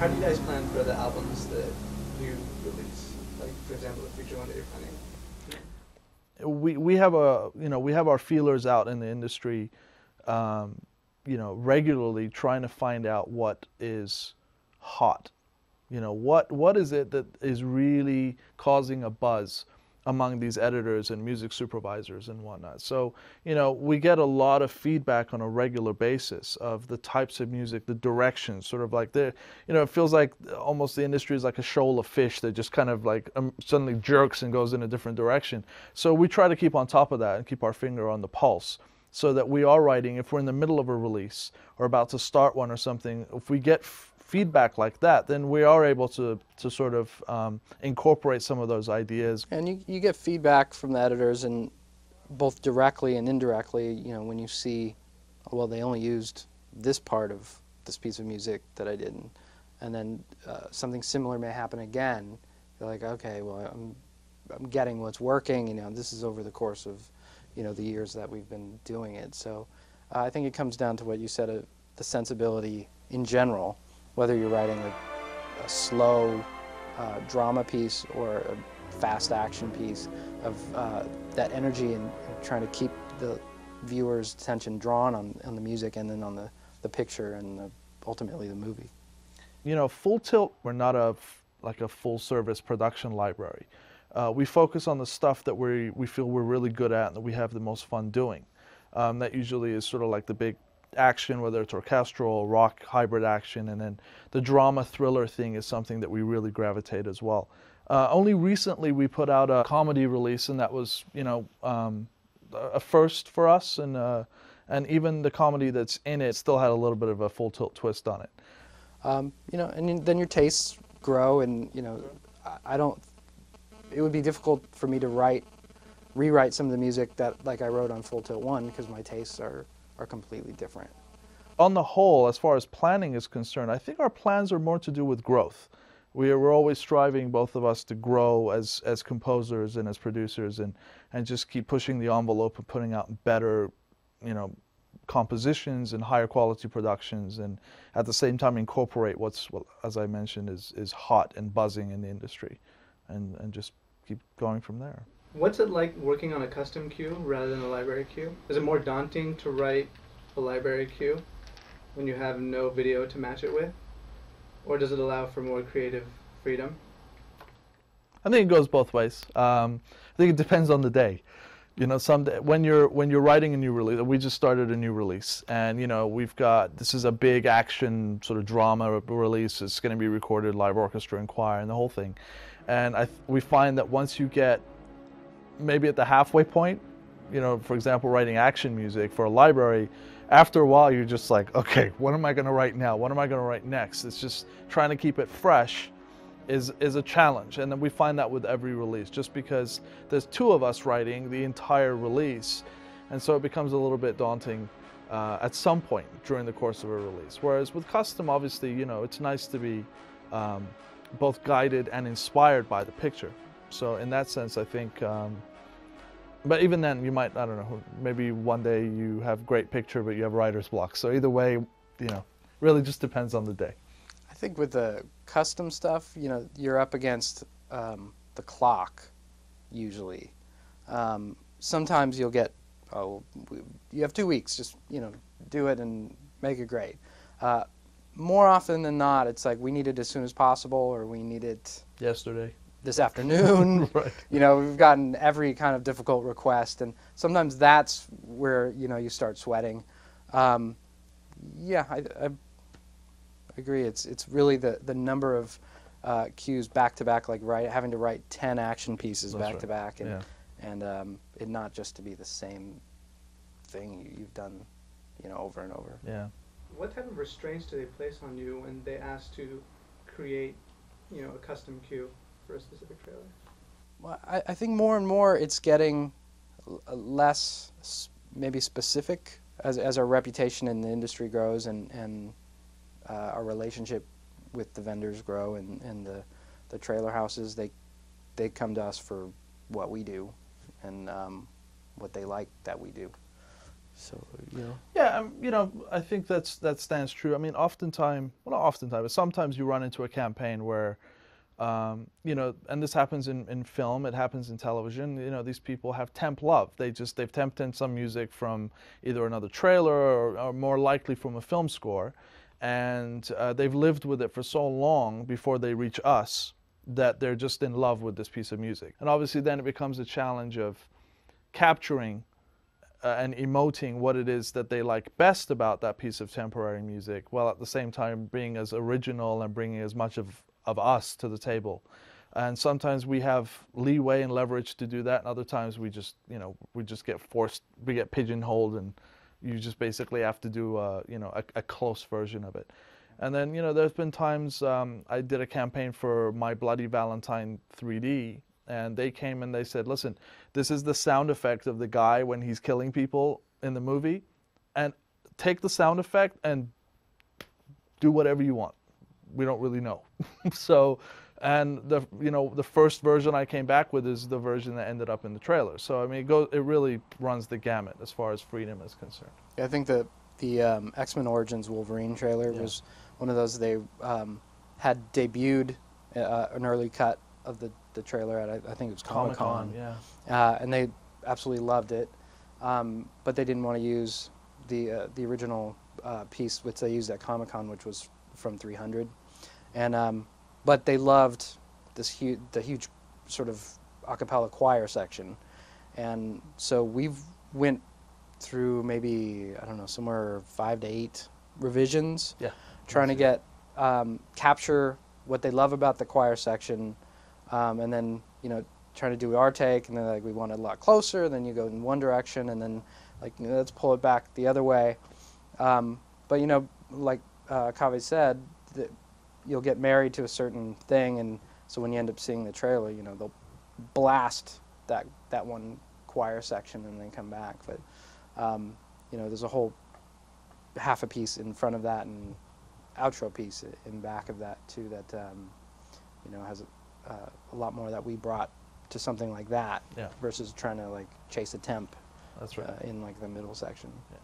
How do you guys plan for the albums that you release? Like, for example, the future one that you're planning. We have we have our feelers out in the industry, regularly trying to find out what is hot. What is it that is really causing a buzz among these editors and music supervisors and whatnot. So, we get a lot of feedback on a regular basis of the types of music, the directions, sort of like it feels like almost the industry is like a shoal of fish that just kind of like suddenly jerks and goes in a different direction. So we try to keep on top of that and keep our finger on the pulse so that we are writing, if we're in the middle of a release or about to start one or something, if we get feedback like that, then we are able to sort of incorporate some of those ideas. And you get feedback from the editors, and both directly and indirectly, when you see, well, they only used this part of this piece of music that I didn't, and then something similar may happen again. You're like, okay, well, I'm getting what's working. This is over the course of, the years that we've been doing it. So I think it comes down to what you said, the sensibility in general. Whether you're writing a slow drama piece or a fast action piece, of that energy and trying to keep the viewer's attention drawn on the music and then on the picture and ultimately the movie. Full Tilt, we're not like a full-service production library. We focus on the stuff that we feel we're really good at and that we have the most fun doing. That usually is sort of like the big action, whether it's orchestral, rock, hybrid action, and then the drama thriller thing is something that we really gravitate as well. Only recently we put out a comedy release, and that was, a first for us, and even the comedy that's in it still had a little bit of a Full Tilt twist on it. And then your tastes grow, and it would be difficult for me to rewrite some of the music that like I wrote on Full Tilt 1 because my tastes are completely different. On the whole, as far as planning is concerned, I think our plans are more to do with growth. We're always striving, both of us, to grow as composers and as producers, and just keep pushing the envelope and putting out better, compositions and higher quality productions, and at the same time incorporate what, as I mentioned, is hot and buzzing in the industry, and just keep going from there. What's it like working on a custom cue rather than a library cue? Is it more daunting to write a library cue when you have no video to match it with? Or does it allow for more creative freedom? I think it goes both ways. I think it depends on the day. When you're writing a new release, we just started a new release, and this is a big action sort of drama release. It's going to be recorded live orchestra and choir and the whole thing. And we find that once you get maybe at the halfway point, for example, writing action music for a library, after a while you're just like, okay, what am I going to write now? What am I going to write next? It's just trying to keep it fresh is a challenge. And then we find that with every release, just because there's two of us writing the entire release, and so it becomes a little bit daunting at some point during the course of a release. Whereas with custom, obviously, it's nice to be both guided and inspired by the picture. So in that sense, I think, but even then you might, I don't know, maybe one day you have great picture, but you have writer's block. So either way, really just depends on the day. I think with the custom stuff, you're up against the clock, usually. Sometimes you'll get, you have 2 weeks, just, do it and make it great. More often than not, it's like we need it as soon as possible, or we need it yesterday, this afternoon. Right. We've gotten every kind of difficult request, and sometimes that's where you start sweating. Yeah, I agree. It's really the number of cues back to back, like having to write 10 action pieces back to back, and it not just to be the same thing you've done, over and over. Yeah. What type of restraints do they place on you when they ask to create, a custom cue for a specific trailer? Well, I think more and more it's getting less maybe specific as our reputation in the industry grows, and our relationship with the vendors grow, and the trailer houses, they come to us for what we do and what they like that we do. So, you know. Yeah, you know, I think that stands true. I mean, oftentimes, well, not oftentimes, but sometimes you run into a campaign where, you know, and this happens in film, it happens in television. You know, these people have temp love. They've temped in some music from either another trailer or more likely from a film score, and they've lived with it for so long before they reach us that they're just in love with this piece of music. And obviously, then it becomes a challenge of capturing and emoting what it is that they like best about that piece of temporary music, while at the same time being as original and bringing as much of us to the table. And sometimes we have leeway and leverage to do that, and other times we just, you know, we just get forced, we get pigeonholed, and you just basically have to do, you know, a close version of it. And then, you know, there's been times I did a campaign for My Bloody Valentine 3D, and they came and they said, listen, this is the sound effect of the guy when he's killing people in the movie, and take the sound effect and do whatever you want. We don't really know. So, and you know, the first version I came back with is the version that ended up in the trailer. So I mean, it really runs the gamut as far as freedom is concerned. Yeah, I think the X-Men Origins Wolverine trailer was one of those. They had debuted an early cut of the trailer at, I think it was Comic-Con. Yeah. And they absolutely loved it, but they didn't want to use the original piece which they used at Comic-Con, which was from 300, and but they loved the huge sort of a cappella choir section, and so we went through maybe, I don't know, somewhere 5 to 8 revisions, trying to get capture what they love about the choir section. And then, you know, trying to do our take, and then like we want it a lot closer. Then you go in one direction, and then like, you know, let's pull it back the other way. But you know, like Kaveh said, that you'll get married to a certain thing, and so when you end up seeing the trailer, you know, they'll blast that one choir section and then come back. But you know, there's a whole half a piece in front of that and outro piece in back of that too that you know, has a lot more that we brought to something like that, versus trying to like chase a temp. That's right. In like the middle section. Yeah.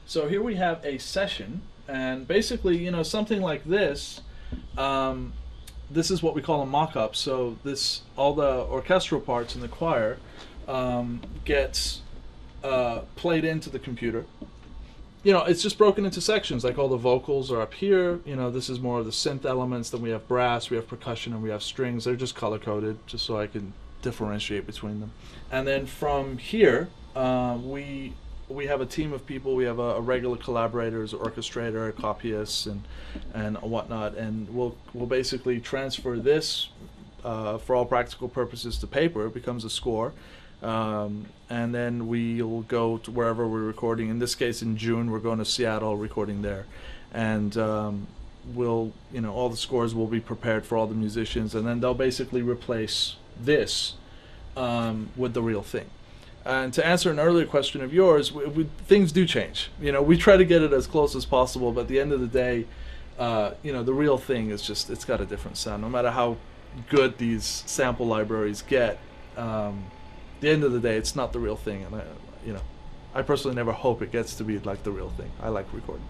So here we have a session, and basically, you know, something like this, this is what we call a mock-up. So this, all the orchestral parts in the choir gets played into the computer. You know, it's just broken into sections, like all the vocals are up here. You know, this is more of the synth elements. Then we have brass, we have percussion, and we have strings. They're just color-coded, just so I can differentiate between them. And then from here, we have a team of people. We have a regular collaborators, orchestrator, copyists, and whatnot. And we'll basically transfer this, for all practical purposes, to paper. It becomes a score. And then we'll go to wherever we're recording. In this case, in June, we're going to Seattle, recording there. And we'll, you know, all the scores will be prepared for all the musicians, and then they'll basically replace this with the real thing. And to answer an earlier question of yours, things do change. You know, we try to get it as close as possible, but at the end of the day, you know, the real thing is just, it's got a different sound. No matter how good these sample libraries get, at the end of the day, it's not the real thing. And you know, I personally never hope it gets to be like the real thing. I like recording.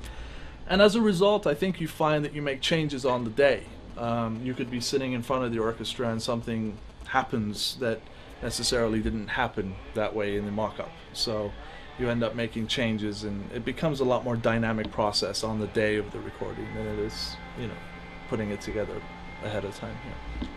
And as a result, I think you find that you make changes on the day. You could be sitting in front of the orchestra and something happens that necessarily didn't happen that way in the mock-up. So you end up making changes, and it becomes a lot more dynamic process on the day of the recording than it is, you know, putting it together ahead of time. Yeah.